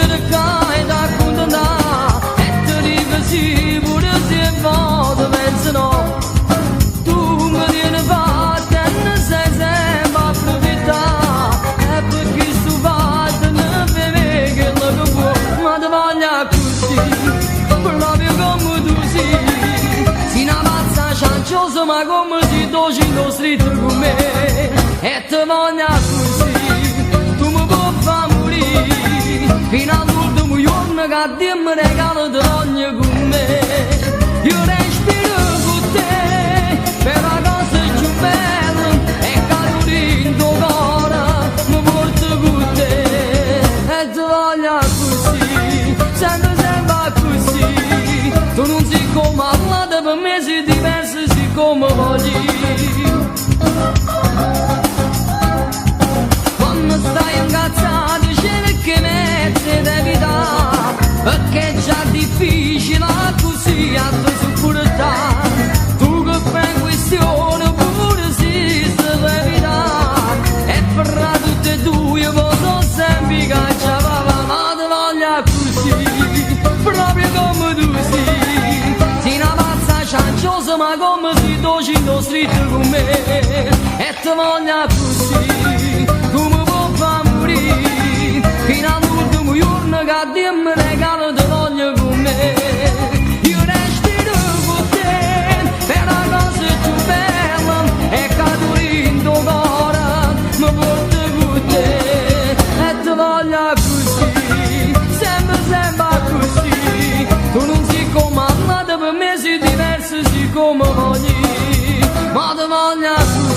cercare da accontentare e ti dico sì, pure se volte penso no. Tu mi tieni fatta e ne sei sempre approfitta, e perché sto fatta ne vede che lo che può, ma ti voglio così, proprio come tu sei. Si una mazza cianciosa ma come si docino stretto con me, e ti voglio così, tu mi puoi far morire, fino all'ultimo giorno che Dio mi regala ti voglio con me. Io respiro con te, per la cosa più bella, e che in tuo cuore mi porto con te, e ti voglio così, sempre così. Tu non sei come all'altro, per me sei diverso, sei come voglio. Quando stai ingazzato cerchi mezzi d'evitare, perché è già difficile così a te supportare. Tu che fai questione pure se si evitare, e per tutte e due posso sempre cacciare, ma ti voglio così, proprio come tu sei. Sei una pazza cianciosa ma come si docino stretto con me, e ti voglio così, tu mi puoi far morire, fino all'ultimo giorno che Dio mi regala ti voglio con me. Io respiro con te, per la cosa più bella, e che tu in tuo cuore mi porto con te, e ti voglio così, sempre così. Tu non sei come all'altro, per me sei diverso, sei come voglio, ma ti voglio così.